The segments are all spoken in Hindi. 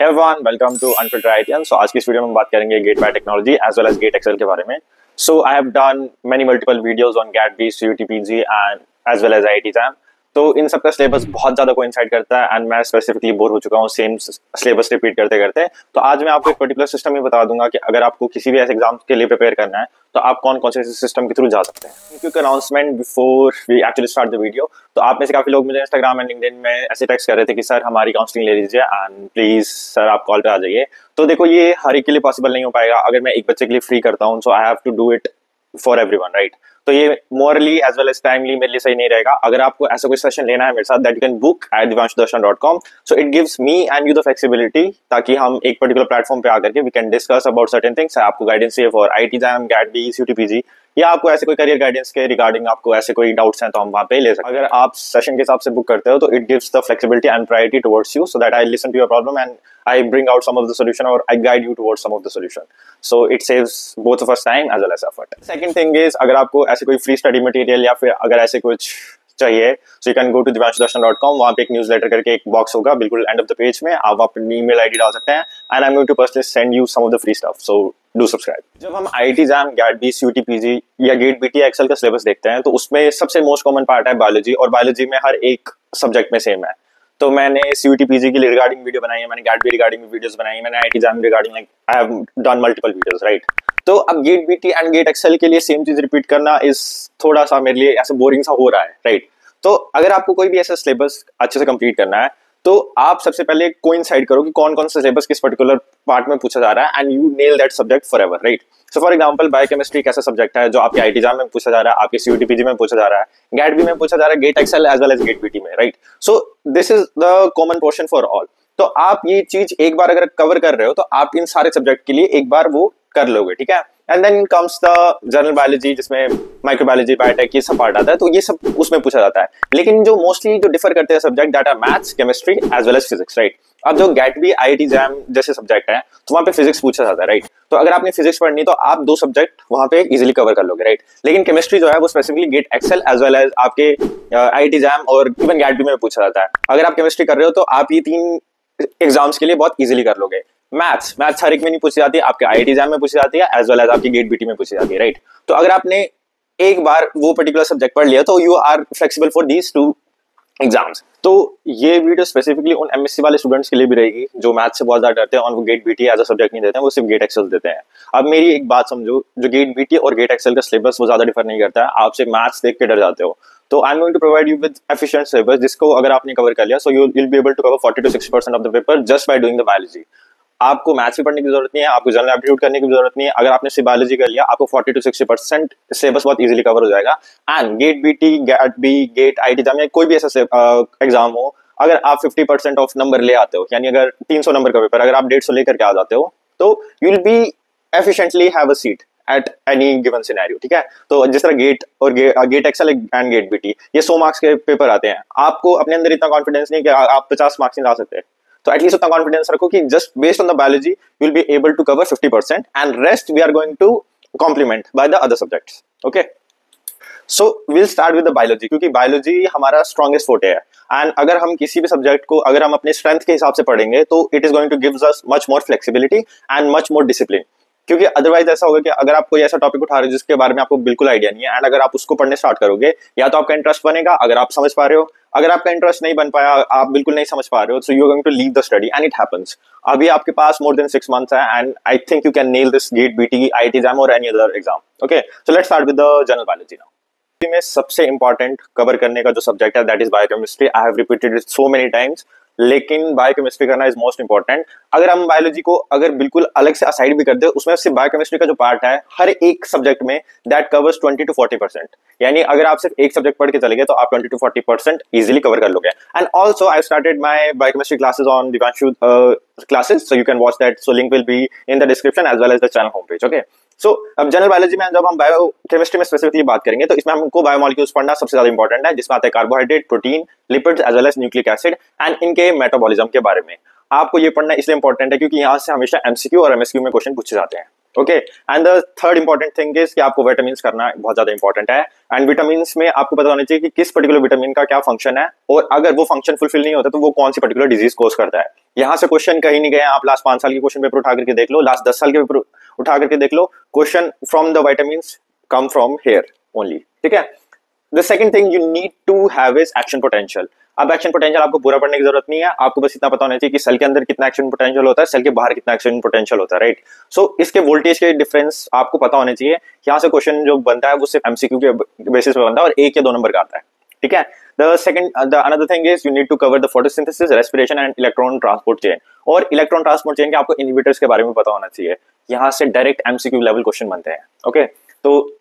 Hey everyone, welcome to Unfiltered IITian. So आज की इस वीडियो में हम बात करेंगे GATE biotechnology as well as GATE XL के बारे में. So I have done many multiple videos on GATE B CUT-PG and as well as IIT JAM. तो इन सबका सिलेबस बहुत ज्यादा कोइंसाइड करता है एंड मैं स्पेसिफिकली बोर हो चुका हूँ सेम सिलेबस रिपीट करते करते. तो आज मैं आपको एक पर्टिकुलर सिस्टम ही बता दूंगा कि अगर आपको किसी भी ऐसे एग्जाम के लिए प्रिपेयर करना है तो आप कौन कौन से सिस्टम के थ्रू जा सकते हैं. क्योंकि announcement before we actually start the video, तो आप में से काफी लोग मुझे इंस्टाग्राम एंड लिंक्डइन में ऐसे टेक्स्ट कर रहे थे कि सर हमारी काउंसलिंग ले लीजिए एंड प्लीज सर आप कॉल पे आ जाइए. तो देखो ये हर एक के लिए पॉसिबल नहीं हो पाएगा. अगर मैं एक बच्चे के लिए फ्री करता हूँ so I have to do it for everyone, right. तो ये morally as well as timely मेरे लिए सही नहीं रहेगा. अगर आपको ऐसा कोई सेशन लेना है मेरे साथ that you can book at divanshudarshan.com. So it gives me and you the flexibility ताकि हम एक पर्टिकुलर प्लेटफॉर्म पे आकर के we can discuss about certain things. आपको गाइडेंस चाहिए for IIT JAM, GATE B, CUT-PG, या आपको ऐसे कोई करियर गाइडेंस के रिगार्डिंग आपको ऐसे कोई डाउट्स हैं तो हम वहाँ पे ले सकते हैं. अगर आप सेशन के हिसाब से बुक करते हो तो it gives the flexibility and priority towards you so that I listen to your problem and I bring out some of the solution or I guide you towards some of the solution. So it saves both of us time as well as effort. Second thing is अगर आपको ऐसे कोई free study material या फिर अगर ऐसे कुछ चाहिए so you can go to divanshudarshan.com. वहाँ पे एक न्यूज़लेटर करके एक बॉक्स होगा बिल्कुल एंड ऑफ द पेज में. आप अपनी ईमेल आईडी डाल सकते हैं and I'm going to personally send you some of the free stuff. So do subscribe. जब हम IIT JAM, GATE B, CUT-PG या गेट BT एक्सेल का सिलेबस देखते हैं तो उसमें सबसे मोस्ट कॉमन पार्ट है बायोलॉजी. और बायोलॉजी में हर एक सब्जेक्ट में सेम है. तो मैंने CUT-PG के लिए रिगार्डिंग वीडियो बनाई है, मैंने गेट बी रिगार्डिंग वीडियोस बनाई है, मैंने IIT JAM regarding like I have done multiple videos, right. तो अब GATE BT and GATE XL के लिए सेम चीज रिपीट करना इस थोड़ा सा मेरे लिए ऐसा बोरिंग सा हो रहा है, राइट. तो अगर आपको कोई भी ऐसा सिलेबस अच्छे से कंप्लीट करना है तो आप सबसे पहले कोइंसाइड करो कि कौन कौन सा सिलेबस किस पर्टिकुलर पार्ट में पूछा जा रहा है and you nail that subject forever, right. So for example biochemistry एक ऐसा सब्जेक्ट है जो आपके IIT जैम में पूछा जा रहा है, आपके CUT-PG में पूछा जा रहा है, गेट बी में पूछा जा रहा है, GATE XL as well as GATE BT में, right. So this is the common portion for all. तो आप ये चीज एक बार अगर कवर कर रहे हो तो आप इन सारे सब्जेक्ट के लिए एक बार वो कर लोगे, ठीक है. And then comes the general biology जिसमें माइक्रोबायोलॉजी, बायोटेक ये सब पार्ट आता है. तो ये सब उसमें पूछा जाता है. लेकिन जो मोस्टली जो डिफर करते हैं subject that are maths, chemistry as well as physics, right. अब जो गेट बी, IIT जैम जैसे सब्जेक्ट है तो वहाँ पे फिजिक्स पूछा जाता है, राइट. तो अगर आपने फिजिक्स पढ़नी तो आप दो सब्जेक्ट वहाँ पे इजीली कवर कर लोगे, राइट. लेकिन केमिस्ट्री जो है वो specifically GATE XL as well as आपके IIT जैम और इवन गेट बी में पूछा जाता है. अगर आप केमिस्ट्री कर रहे हो तो आप ये तीन एग्जाम्स के लिए बहुत इजीली कर लोगे. मैथ्स हर एक में नहीं पूछी जाती है, आपके IIT जैम में पूछी जाती है एज वेल एज आपकी गेट BT में पूछी जाती है, राइट. तो अगर आपने एक बार वो पर्टिकुलर सब्जेक्ट पढ़ लिया तो you are flexible for these two exams. तो ये वीडियो स्पेसिफिकली उन MSc वाले स्टूडेंट्स के लिए भी रहेगी जो मैथ्स से बहुत ज्यादा डरते हैं और वो GATE BT as a subject नहीं देते हैं, वो सिर्फ गेट एक्सेल देते हैं. अब मेरी एक बात समझो, जो गेट BT और गेट एक्सेल का सिलेबस वो ज्यादा डिफर नहीं करता है. आप सिर्फ मैथ्स देख के डर जाते हो. तो I am going to provide you with efficient syllabus जिसको अगर आपने कवर कर लिया so you will be able to cover 40 to 60% of the paper just by doing the biology. आपको मैथ्स भी पढ़ने की जरूरत नहीं है, आपको जनरल एप्टीट्यूड करने की जरूरत नहीं है. अगर आपने सिर्फ बायोलॉजी कर लिया आपको 40 to 60% सिलेबस बहुत इजीली कवर हो जाएगा. And GATE BT, GATE B, GATE IIT JAM या कोई भी ऐसा एग्जाम हो, अगर आप 50% ऑफ नंबर ले आते हो, यानी अगर 300 नंबर का पेपर अगर आप 150 लेकर के आ जाते हो तो you will be efficiently have a seat at any given scenario, ठीक है. तो जिस तरह गेट और GATE XL and GATE BT ये 100 मार्क्स के पेपर आते हैं, आपको अपने अंदर इतना कॉन्फिडेंस नहीं कि आप 50 मार्क्स नहीं ला सकते. तो एटलीस्ट उतना कॉन्फिडेंस रखो कि just based on the biology you will be able to cover 50% and rest we are going to complement by the other subjects, okay. So will start with the biology क्योंकि बायोलॉजी हमारा स्ट्रॉन्गेस्ट फोर्टे है. एंड अगर हम किसी भी सब्जेक्ट को अगर हम अपने स्ट्रेंथ के हिसाब से पढ़ेंगे तो it is going two gives us much more flexibility and much more discipline. क्योंकि अदरवाइज ऐसा होगा कि अगर आप कोई ऐसा टॉपिक उठा रहे हो जिसके बारे में आपको बिल्कुल आइडिया नहीं है एंड अगर आप उसको पढ़ने स्टार्ट करोगे या तो आपका इंटरेस्ट बनेगा अगर आप समझ पा रहे हो, अगर आपका इंटरेस्ट नहीं बन पाया, आप बिल्कुल नहीं समझ पा रहे हो, so you are going to leave the study and it happens. अभी आपके पास मोर देन 6 months है and I think you can nail this GATE BT, IIT JAM और any other exam, okay. So let's start with the general biology now. में सबसे इंपॉर्टेंट कवर करने का जो सब्जेक्ट है that is biochemistry. I have repeated it so many times, लेकिन बायोकेमिस्ट्री करना इज मोस्ट इंपॉर्टेंट. अगर हम बायोलॉजी को अगर बिल्कुल अलग से असाइड भी कर दे, उसमें सिर्फ बायोकेमिस्ट्री का जो पार्ट है हर एक सब्जेक्ट में दैट कवर्स 20 to 40%. यानी अगर आप सिर्फ एक सब्जेक्ट पढ़ के चले गए तो आप 20 to 40% इजीली कवर कर लोगे. And also I started my biochemistry classes on Divanshu classes, so you can watch that. So link will be in the description as well as the channel home page, okay. So अब जनरल बायोलॉजी में जब हम बायोकेमिस्ट्री में स्पेसिफिकली बात करेंगे तो इसमें हमको बायोमॉलिक्यूल्स पढ़ना सबसे ज्यादा इंपॉर्टेंट है, जिसमें आते हैं carbohydrate, protein, lipids as well as nucleic acid and इनके मेटाबॉलिज्म के बारे में. आपको ये पढ़ना इसलिए इंपॉर्टेंट है क्योंकि यहाँ से हमेशा MCQ और MSQ में क्वेश्चन पूछे जाते हैं, okay, and the third important thing is कि आपको विटामिन करना बहुत ज्यादा इंपॉर्टेंट है। एंड विटामिन में आपको पता होना चाहिए कि किस पर्टिकुलर विटामिन का क्या फंक्शन है, और अगर वो फंक्शन फुलफिल नहीं होता तो वो कौन सी पर्टिकुलर डिजीज कोज करता है। यहाँ से क्वेश्चन कहीं नहीं गए, आप लास्ट 5 साल के क्वेश्चन पेपर उठा करके देख लो, लास्ट 10 साल के पेपर उठा करके देख लो, question from the vitamin come from here only. ठीक है, the second thing you need to have is action potential. अब एक्शन पोटेंशियल आपको पूरा पढ़ने की जरूरत नहीं है, आपको बस इतना पता होना चाहिए कि सेल के अंदर कितना एक्शन पोटेंशियल होता है, सेल के बाहर कितना एक्शन पोटेंशियल होता है, राइट। सो इसके वोल्टेज के डिफरेंस आपको पता होने चाहिए। यहाँ से क्वेश्चन जो बनता है वो सिर्फ एमसीक्यू के बेसिस पे बनता है और 1 या 2 नंबर का आता है। ठीक है, the another thing is you need to cover the photosynthesis, respiration and electron transport chain. और इलेक्ट्रॉन ट्रांसपोर्ट चेन के आपको इनहिबिटर्स के बारे में पता होना चाहिए। यहाँ से डायरेक्ट एमसीक्यू लेवल क्वेश्चन बनते हैं। ओके, तो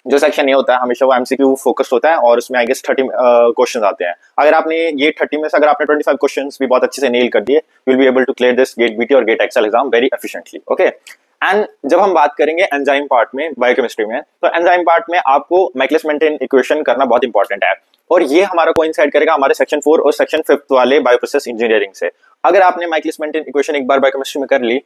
जो सेक्शन ये होता है हमेशा वो एमसीक्यू फोकस्ड होता है और उसमें आई गेस 30 क्वेश्चंस आते हैं। अगर आपने ये 30 में से अगर आपने 25 क्वेश्चंस भी बहुत अच्छे से नेल कर दिए, you will be able to clear this GATE BT और GATE XL exam very efficiently. Okay, and जब हम बात करेंगे एंजाइम पार्ट में बायोकेमिस्ट्री में, तो एंजाइम पार्ट में आपको माइकलिस मेंटेन इक्वेशन करना बहुत इंपॉर्टेंट है, और ये हमारा कोइंसाइड करेगा हमारे सेक्शन 4 और सेक्शन 5 वाले बायोप्रोसेस इंजीनियरिंग से। अगर आपने माइकलिस मेंटेन इक्वेशन एक बार बायोकेमिस्ट्री में कर ली,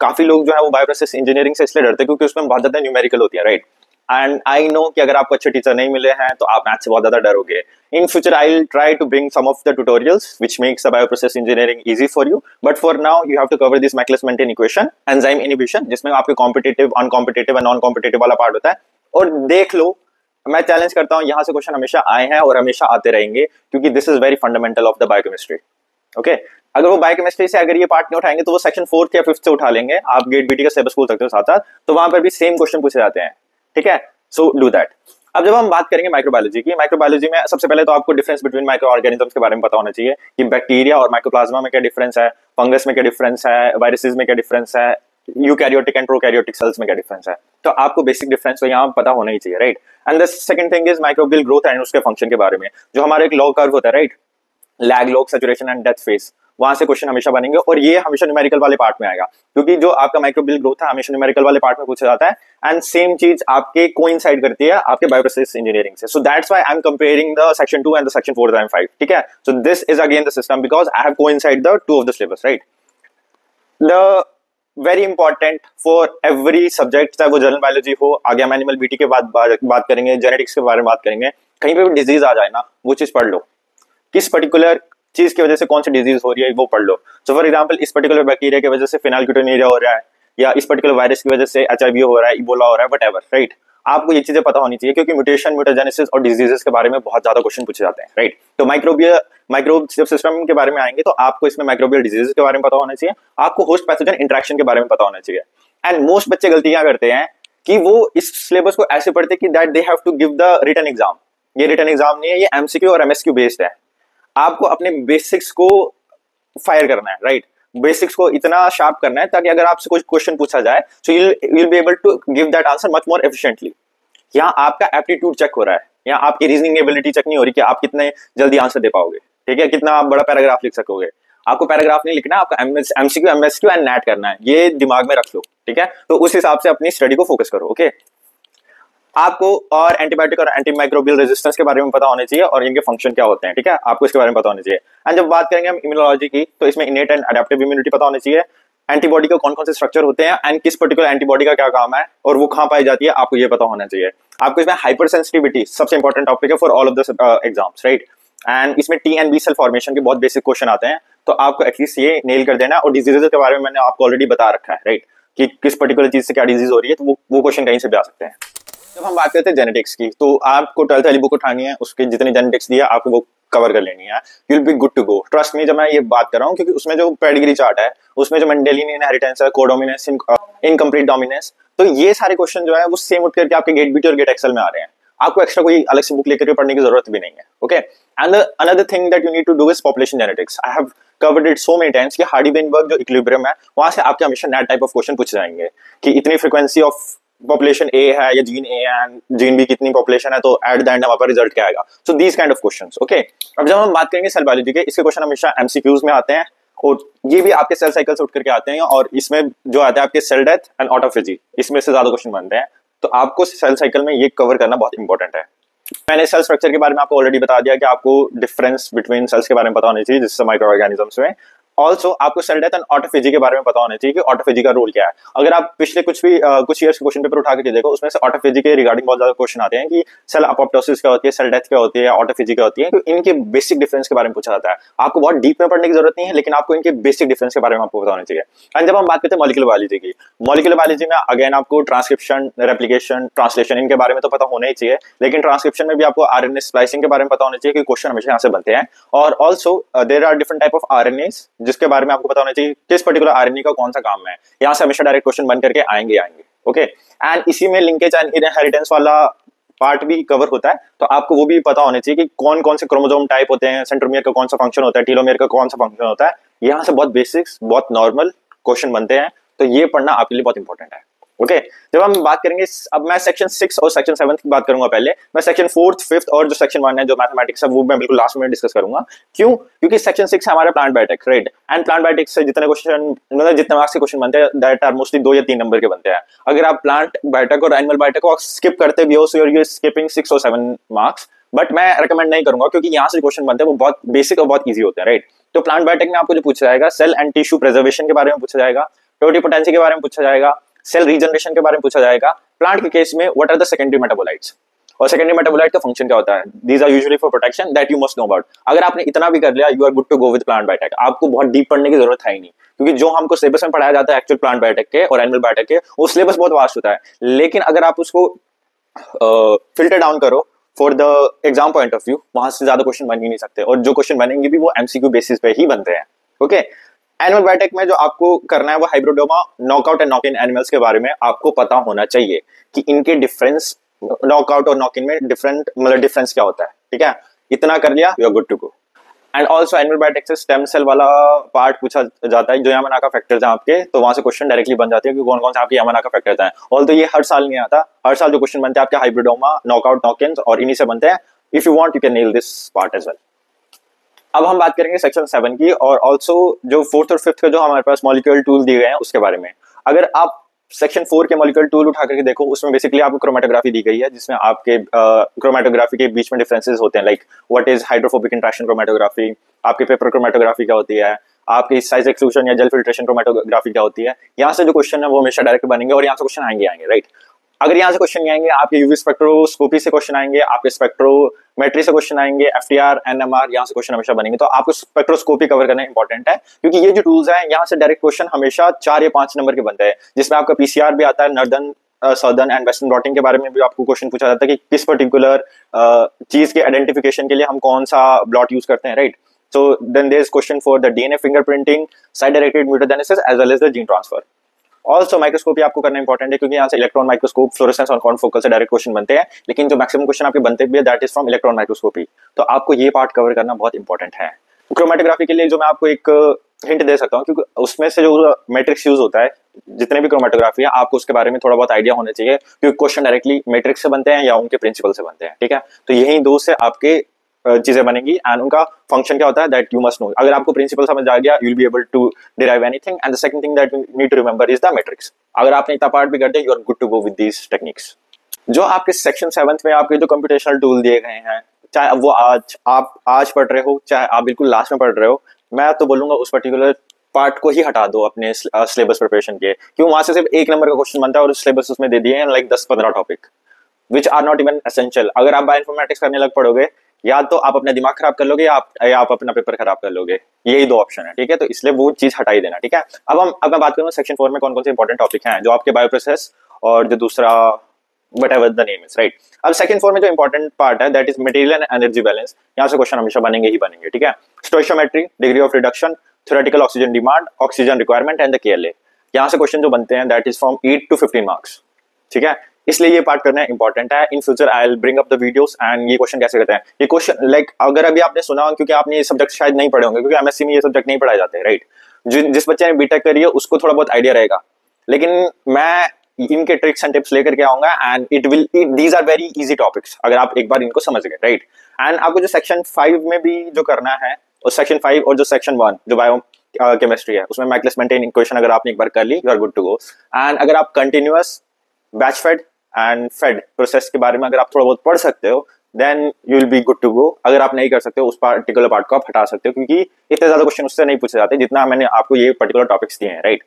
काफी लोग जो है वो बायोप्रोसेस इंजीनियरिंग से इसलिए डरते हैं क्योंकि उसमें बहुत ज्यादा न्यूमेरिकल होती है, राइट। एंड आई नो कि अगर आपको अच्छे टीचर नहीं मिले हैं तो आप मैथ से बहुत ज्यादा डरोगे। In future I will try to bring some of the tutorials which makes the bioprocess engineering easy for you, but for now you have to cover this Michaelis Menten equation, enzyme inhibition, जिसमें आपके competitive, uncompetitive and non competitive वाला पार्ट होता है। और देख लो, मैं चैलेंज करता हूँ, यहाँ से क्वेश्चन हमेशा आए हैं और हमेशा आते रहेंगे, क्योंकि this is very fundamental of the biochemistry. Okay, अगर वो बायोकेमिस्ट्री से अगर ये पार्ट नहीं उठाएंगे तो वो सेक्शन 4th या 5th से उठा लेंगे। आप गेट बीटी का सिलेबस खोल सकते हो साथ साथ, तो वहां पर भी सेम क्वेश्चन पूछे जाते हैं। ठीक है, सो डू दैट। अब जब हम बात करेंगे माइक्रोबायोलॉजी की, माइक्रोबायोलॉजी में सबसे पहले तो आपको डिफरेंस बिटवीन माइक्रो ऑर्गेनिजम्स के बारे में पता होना चाहिए कि बैक्टीरिया और माइक्रोप्लाज्मा में क्या डिफरेंस है, फंगस में क्या डिफरेंस है, वायरसेस में क्या डिफरेंस है, यूकैरियोटिक एंड प्रोकैरियोटिक सेल्स में क्या डिफरेंस है। तो आपको बेसिक डिफरेंस तो यहाँ पता होना ही चाहिए, right. And the second thing is microbial growth and उसके फंक्शन के बारे में, जो हमारा एक लॉग कर्व होता है, right, lag, log, saturation and death phase, वहां से क्वेश्चन हमेशा बनेंगे, और ये हमेशा न्यूमेरिकल वाले पार्ट में आएगा, क्योंकि जो आपका माइक्रोबियल ग्रोथ है हमेशा न्यूमेरिकल वाले पार्ट में पूछा जाता है, एंड सेम चीज आपके कोइंसाइड करती है आपके बायोप्रोसेस इंजीनियरिंग से। So that's why I am comparing the section 2 and the section 4 and 5। ठीक है, सो this is again the system because I have coincide the 2 of the syllabus, right. The very important for every subject, चाहे वो जनरल बायोलॉजी हो, आगे हम एनिमल बीटी के बाद बात करेंगे, जेनेटिक्स के बारे में बात करेंगे, कहीं पे भी डिजीज आ जाए ना, वो चीज पढ़ लो, किस पर्टिकुलर चीज की वजह से कौन सी डिजीज हो रही है वो पढ़ लो। सो फॉर एग्जांपल, इस पर्टिकुलर बैक्टीरिया की वजह से फिनाइलक्यूटिनिरिया हो रहा है, या इस पर्टिकुलर वायरस की वजह से एचआईवी हो रहा है, इबोला हो रहा है, व्हाटएवर, राइट। आपको ये चीजें पता होनी चाहिए, क्योंकि म्यूटेशन, म्यूटाजेनेसिस और डिजीजेस के बारे में बहुत ज्यादा क्वेश्चन पूछे जाते हैं, राइट। तो माइक्रोब सिस्टम के बारे में आएंगे तो आपको इसमें माइक्रोबियल डिजीजेस के बारे में पता होना चाहिए, आपको होस्ट पैथोजन इंटरेक्शन के बारे में पता होना चाहिए। एंड मोस्ट बच्चे गलतियां करते हैं कि वो इस सिलेबस को ऐसे पढ़ते कि that they have to give the written exam. ये रिटन एग्जाम नहीं है, ये एमसीक्यू और एमएसक्यू बेस्ड है। आपको अपने बेसिक्स को फायर करना है, राइट। बेसिक्स को इतना शार्प करना है ताकि अगर आपसे कोई क्वेश्चन पूछा जाए so you will be able to give that answer much more efficiently. यहाँ आपका एप्टीट्यूड चेक हो रहा है, यहाँ आपकी रीजनिंग एबिलिटी चेक नहीं हो रही कि आप कितने जल्दी आंसर दे पाओगे, ठीक है, कितना आप बड़ा पैराग्राफ लिख सकोगे। आपको पैराग्राफ नहीं लिखना, आपका एमसीक्यू, एमएसक्यू एंड नेट करना है, ये दिमाग में रख लो, ठीक है। तो उस हिसाब से अपनी स्टडी को फोकस करो, ओके। आपको और एंटीबायोटिक और एंटीमाइक्रोबियल रेजिस्टेंस के बारे में पता होने चाहिए और इनके फंक्शन क्या होते हैं, ठीक है, आपको इसके बारे में पता होना चाहिए। एंड जब बात करेंगे हम इम्यूनोलॉजी की, तो इसमें इनेट एंड अडैप्टिव इम्यूनिटी पता होनी चाहिए, एंटीबॉडी का कौन कौन से स्ट्रक्चर होते हैं एंड किस पर्टिकुलर एंटीबॉडी का क्या काम है और वो कहाँ पाई जाती है, आपको ये पता होना चाहिए। आपको इसमें हाइपर सेंसिटिविटी सबसे इंपॉर्टेंट टॉपिक है for all of the exams, right. And इसमें T and B cell formation के बहुत बेसिक क्वेश्चन आते हैं, तो आपको एटलीस्ट ये नेल कर देना। और डिजीजेस के बारे में मैंने आपको ऑलरेडी बता रखा है, राइट, कि किस पर्टिकुलर चीज से क्या डिजीज हो रही है, तो वो क्वेश्चन कहीं से भी आ सकते हैं। जब हम बात करते हैं जेनेटिक्स की, तो आपको 12th वाली बुक उठानी है, उसके जितने जेनेटिक्स दिया आपको वो कवर कर लेनी है, you will be good to go, trust me. जब मैं ये बात कर रहा हूँ, क्योंकि उसमें जो पेडिग्री चार्ट है, उसमें जो मेंडेलियन इनहेरिटेंस है, कोडोमिनेंस, इनकम्प्लीट डोमिनेंस, तो ये सारे क्वेश्चन जो है वो सेम उठ करके आपके गेट बीटी और गेट एक्सेल में आ रहे हैं। आपको एक्स्ट्रा कोई अलग से बुक लेकर पढ़ने की जरूरत भी नहीं है, okay. And another thing that you need to do is population genetics. I have covered it so many times कि हार्डी-वेइनबर्ग जो इक्विलिब्रियम है, वहां से आपके हमेशा नेट टाइप ऑफ क्वेश्चन पूछे जाएंगे कि इतनी फ्रीक्वेंसी ऑफ पॉपुलेशन ए है या जीन ए है एंड जीन बी कितनी पॉपुलेशन है, तो एट द एंड हमारा रिजल्ट क्या आएगा। So these kind of questions, okay. अब जब हम बात करेंगे सेल बायोलॉजी के, इसके क्वेश्चन हमेशा एमसीक्यूज में आते हैं और ये भी आपके सेल साइकिल से उठ करके आते हैं, और इसमें जो आता है आपके सेल डेथ एंड ऑटोफेजी, इसमें से ज्यादा क्वेश्चन बनते हैं। तो आपको सेल साइकिल में ये कवर करना बहुत इंपॉर्टेंट है। मैंने सेल स्ट्रक्चर के बारे में आपको ऑलरेडी बता दिया कि आपको डिफरेंस बिटवीन सेल्स के बारे में पता होनी चाहिए, जिससे माइक्रो ऑर्गेनिजम्स में ऑल्सो आपको सेल डेथ एंड ऑटोफेजी के बारे में पता होना चाहिए कि ऑटोफेजी का रोल क्या है। अगर आप पिछले कुछ ईयर्स के क्वेश्चन पेपर उठा के देखो, उसमें से ऑटोफेजी के रिगार्डिंग बहुत ज्यादा क्वेश्चन आते हैं कि सेल अपोप्टोसिस क्या होती है, सेल डेथ क्या होती है, ऑटोफेजी क्या होती है, तो इनके बेसिक डिफरेंस के बारे में पूछा जाता है। आपको बहुत डीप में पढ़ने की जरूरत नहीं है, लेकिन आपको इनके बेसिक डिफरेंस के बारे में आपको पता होना चाहिए। एंड जब हम बात करते हैं मॉलिक्यूलर बायोलॉजी की, मॉलिक्यूलर बायोलॉजी में अगेन आपको ट्रांसक्रिप्शन, रेप्लिकेशन, ट्रांसलेशन इनके बारे में तो पता होना ही चाहिए, लेकिन ट्रांसक्रिप्शन में भी आपको आरएनए स्प्लाइसिंग के बारे में पता होना चाहिए, कि क्वेश्चन हमेशा यहाँ से बनते हैं। और also there are different type of RNAs, जिसके बारे में आपको पता होना चाहिए किस पर्टिकुलर आरएनए का कौन सा काम है। यहाँ से हमेशा डायरेक्ट क्वेश्चन बन करके आएंगे। ओके, एंड इसी में लिंकेज एंड इनहेरिटेंस वाला पार्ट भी कवर होता है, तो आपको वो भी पता होना चाहिए कि कौन कौन से क्रोमोसोम टाइप होते हैं, सेंट्रोमियर का कौन सा फंक्शन होता है, टीलोमियर का कौन सा फंक्शन होता है। यहाँ से बहुत बेसिक्स, बहुत नॉर्मल क्वेश्चन बनते हैं, तो ये पढ़ना आपके लिए बहुत इंपॉर्टेंट है। ओके, जब हम बात करेंगे, अब मैं सेक्शन 6 और सेक्शन 7 की बात करूंगा। पहले मैं सेक्शन 4th, 5th और जो सेक्शन 1 है जो मैथमेटिक्स है, वो मैं बिल्कुल लास्ट में डिस्कस करूंगा। क्यों? क्योंकि सेक्शन 6 है हमारा plant biotech, right. And plant biotech से जितने क्वेश्चन, मतलब जितने मार्क्स के क्वेश्चन बनते हैं, दैट आर मोस्टली 2 या 3 नंबर के बनते हैं। अगर आप प्लांट बायोटेक और एनिमल बायोटेक को स्किप करते भी हो, सो यू आर स्किपिंग 6 और 7 मार्क्स, बट मैं रिकमेंड नहीं करूंगा, क्योंकि यहाँ से क्वेश्चन बनते हैं वो बहुत बेसिक और बहुत ईजी होते हैं, राइट। तो प्लांट बायोटेक में आपको जो पूछा जाएगा, सेल एंड टिश्यू प्रिजर्वेशन के बारे में पूछा जाएगा, टोटिपोटेंसी के बारे में पूछा जाएगा, सेल रीजनरेशन के बारे में पूछा जाएगा। प्लांट के केस में what are the secondary metabolites, और सेकेंडरी मेटाबोलाइट का फंक्शन क्या होता है, these are usually for protection, that you must know about. अगर आपने इतना भी कर लिया, you are good to go with plant biotech. आपको बहुत डीप पढ़ने की जरूरत है ही नहीं, क्योंकि जो हमको सिलेबस में पढ़ाया जाता है एक्चुअल प्लांट बायोटेक के और एनिमल बायोटेक के, वो सिलेबस बहुत वास्ट होता है। लेकिन अगर आप उसको फिल्टर डाउन करो for the exam point of view, वहां से ज्यादा क्वेश्चन बन ही नहीं सकते, और जो क्वेश्चन बनेंगे भी वो एमसीक्यू बेसिस पे ही बनते हैं। ओके, एनिमल बायोटेक में जो आपको करना है वो hybridoma, knockout and knock in animals के बारे में आपको पता होना चाहिए कि इनके डिफरेंस, नॉकआउट और नॉक इन में डिफरेंस क्या होता है। ठीक है, इतना कर लिया, you are good to go. And also animal biotech से स्टेम सेल वाला पार्ट पूछा जाता है, जो यामानाका फैक्टर्स हैं आपके, तो वहां से क्वेश्चन डायरेक्टली बन जाते हैं कि कौन कौन से आपके यामानाका फैक्टर्स हैं। ऑल्दो ये हर साल नहीं आता, हर साल जो क्वेश्चन बनते हैं आपके हाइब्रिडोमा, नॉकआउट, नॉक इन और इन्हीं से बनते हैं। If you want you can nail this part as well. अब हम बात करेंगे सेक्शन 7 की, और ऑल्सो जो 4th और 5th का जो हमारे पास मॉलिक्यूलर टूल दिए गए हैं उसके बारे में। अगर आप सेक्शन 4 के मॉलिक्यूलर टूल उठा करके देखो, उसमें बेसिकली आपको क्रोमेटोग्राफी दी गई है, जिसमें आपके क्रोमेटोग्राफी के बीच में डिफरेंसेस होते हैं, like what is hydrophobic interaction chromatography, आपके पेपर क्रोमेटोग्राफी क्या होती है, आपकी साइज एक्सक्लूजन या जेल फिल्ट्रेशन क्रोमेटोग्राफी क्या होती है। यहाँ से जो क्वेश्चन है वो हमेशा डायरेक्ट बनेंगे, और यहाँ से क्वेश्चन आएंगे, राइट। अगर यहाँ से क्वेश्चन नहीं आएंगे, आपके यूवी स्पेक्ट्रोस्कोपी से क्वेश्चन आएंगे, आपके स्पेक्ट्रोमेट्री से क्वेश्चन आएंगे, एफटीआर, एनएमआर, यहाँ से क्वेश्चन हमेशा बनेंगे। तो आपको स्पेक्ट्रोस्कोपी कवर करना इंपॉर्टेंट है, क्योंकि ये जो टूल्स हैं यहाँ से डायरेक्ट क्वेश्चन हमेशा 4 या 5 नंबर के बनते हैं, जिसमें आपका पीसीआर भी आता है, northern, southern and western blotting के बारे में भी आपको क्वेश्चन पूछा जाता है कि किस पर्टिकुलर चीज के आइडेंटिफिकेशन के लिए हम कौन सा ब्लॉट यूज करते हैं, right. So then there is question for the DNA fingerprinting, site-directed mutagenesis as well as the gene transfer. Also microscopy आपको करना इंपॉर्टेंट है, क्योंकि यहाँ से इलेक्ट्रॉन माइक्रोस्कोप, फ्लोरेसेंस और कॉन्फोकल से डायरेक्ट क्वेश्चन बनते हैं, लेकिन जो मैक्सिमम क्वेश्चन आपके बनते भी है that is from electron microscopy. तो आपको ये पार्ट कवर करना बहुत इंपॉर्टेंट है। क्रोमेटोग्राफी के लिए जो मैं आपको एक हिंट दे सकता हूँ, क्योंकि उसमें से जो मैट्रिक्स यूज होता है, जितने भी क्रोमेटोग्राफी है, आपको उसके बारे में थोड़ा बहुत आइडिया होना चाहिए, क्योंकि क्वेश्चन डायरेक्टली मैट्रिक्स से बनते हैं या उनके प्रिंसिपल से बनते हैं। ठीक है, तो यही दो से आपके चीजें बनेंगी, एंड उनका फंक्शन क्या होता है दैट यू मस्ट नो। अगर आपको प्रिंसिपल समझ आ गया, you will be able to derive anything. And the second thing that you need to remember is the matrix. अगर आपने इतना पार्ट भी कर दिया, you are good to go with these techniques. जो आपके सेक्शन 7 में आपके जो कंप्यूटेशनल टूल दिए गए हैं, चाहे वो आप आज पढ़ रहे हो, चाहे आप बिल्कुल लास्ट में पढ़ रहे हो, मैं तो बोलूंगा उस पर्टिकुलर पार्ट को ही हटा दो अपने सिलेबस प्रिपरेशन के, क्यों वहां से सिर्फ 1 नंबर का क्वेश्चन बनता है, और सिलेबस उसमें दे दिए हैं like 10-15 topic which are not even essential. अगर आप बायोइन्फॉर्मेटिक्स करने लग पड़ोगे, या तो आप अपना दिमाग खराब कर लोगे, या आप अपना पेपर खराब कर लोगे, यही 2 ऑप्शन है। ठीक है, तो इसलिए वो चीज हटा ही देना। ठीक है, अब मैं बात करूंगा सेक्शन 4 में कौन कौन से इंपॉर्टेंट टॉपिक हैं, जो आपके बायोप्रोसेस और जो दूसरा whatever the name is, right। अब सेकंड 4 में जो इंपॉर्टेंट पार्ट है that is material and energy balance. यहाँ से क्वेश्चन हमेशा बनेंगे ही बनेंगे। ठीक है, stoichiometry, degree of reduction, theoretical oxygen demand, oxygen requirement and the KLA. यहाँ से क्वेश्चन जो बनते हैं that is from 8 to 15 marks. ठीक है, इसलिए ये पार्ट करना इंपॉर्टेंट है। In future I will bring up the videos and ये क्वेश्चन कैसे करते हैं। ये क्वेश्चन लाइक अगर अभी आपने सुना, क्योंकि आपने ये सब्जेक्ट शायद नहीं पढ़े होंगे, क्योंकि एमएससी में ये सब्जेक्ट नहीं पढ़ाए जाते, राइट। जिस बच्चे ने बीटेक करी है उसको थोड़ा बहुत आइडिया रहेगा, लेकिन मैं इनके ट्रिक्स एंड टिप्स लेकर के आऊंगा, and these are very easy topics अगर आप एक बार इनको समझ गए, राइट। एंड आपको जो सेक्शन 5 में भी जो करना है, और सेक्शन 5 और जो सेक्शन 1 जो बायो केमिस्ट्री है, उसमें मैक्सवेल्स मेंटेन इक्वेशन अगर आपने एक बार कर ली, you are good to go. And अगर आप continuous batch fed and fed process के बारे में अगर आप थोड़ा बहुत पढ़ सकते हो, then you will be good to go. अगर आप नहीं कर सकते हो उस पर्टिकुलर पार्ट को आप हटा सकते हो, क्योंकि इतने ज्यादा क्वेश्चन उससे नहीं पूछे जाते जितना मैंने आपको ये पर्टिकुलर टॉपिक्स दिए हैं, राइट।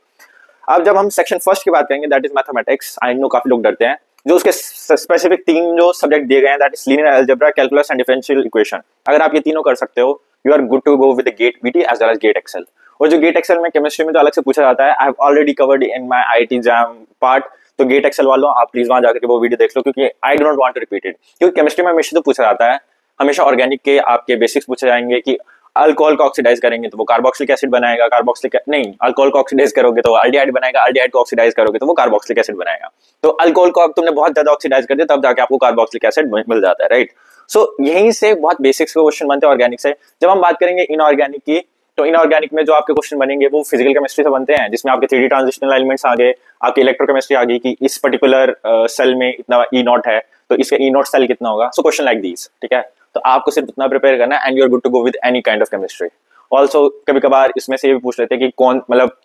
अब जब हम सेक्शन फर्स्ट की बात करेंगे, that is mathematics. I know काफी लोग डरते हैं, जो उसके स्पेसिफिक तीन जो सब्जेक्ट दिए गए हैं, that is linear algebra, calculus and differential equation. अगर आप ये तीनों कर सकते हो, you are good to go with GATE BT as well as GATE XL. और जो गेट एक्सेल में केमिस्ट्री में तो अलग से पूछा जाता है, I have already covered in my IIT exam part. तो गेट एक्सेल वालों आप प्लीज वहां जाकर वो वीडियो देख लो, क्योंकि I do not want to repeat it. क्योंकि केमिस्ट्री में हमेशा तो पूछा जाता है, हमेशा ऑर्गेनिक के आपके बेसिक्स पूछे जाएंगे कि अल्कोहल को ऑक्सीडाइज करेंगे तो वो कार्बोक्सिलिक एसिड बनाएगा, कार्बोक्सिलिक नहीं, अल्कोहल को ऑक्सीडाइज करोगे तो अल्डिहाइड बनाएगा, अल्डिहाइड को ऑक्सीडाइज करोगे तो वो कार्बोक्सिलिक एसिड बनाएगा। तो अल्कोहल को अब तुमने बहुत ज्यादा ऑक्सीडाइज कर दिया, तब जाके आपको कार्बोक्सिलिक एसिड मिल जाता है, राइट। सो यहीं से बहुत बेसिक्स के क्वेश्चन बनते हैं ऑर्गेनिक से। जब हम बात करेंगे इनऑर्गेनिक की, तो इनऑर्गेनिक में जो आपके क्वेश्चन बनेंगे वो फिजिकल केमिस्ट्री से बनते हैं, जिसमें आपके 3D ट्रांजिशनल एलिमेंट्स आ गए, आपकी इलेक्ट्रोकेमिस्ट्री आ गई कि इस पर्टिकुलर सेल में इतना ई नॉट है तो इसका ई नॉट सेल कितना होगा। सो क्वेश्चन लाइक दीज, ठीक है। तो आपको सिर्फ उतना प्रिपेयर करना है and you are good to go with any kind of chemistry. Also कभी कभार इसमें से ये भी पूछ लेते हैं कि कौन, मतलब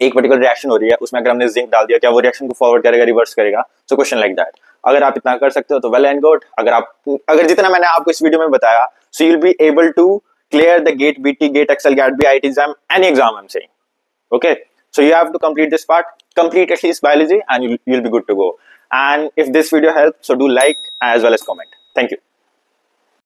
एक पर्टिकुलर रिएक्शन हो रही है, उसमें अगर हमने जिंक डाल दिया, क्या वो रिएक्शन को फॉरवर्ड करेगा, रिवर्स करेगा। सो क्वेश्चन लाइक दैट अगर आप इतना कर सकते हो तो वेल एंड गुड। अगर जितना मैंने आपको इस वीडियो में बताया, so you will be able to clear the gate BT, gate Excel, gate B, IIT exam, any exam I'm saying. Okay, so you have to complete this part, complete at least biology, and you'll be good to go. And if this video helped, so do like as well as comment. Thank you.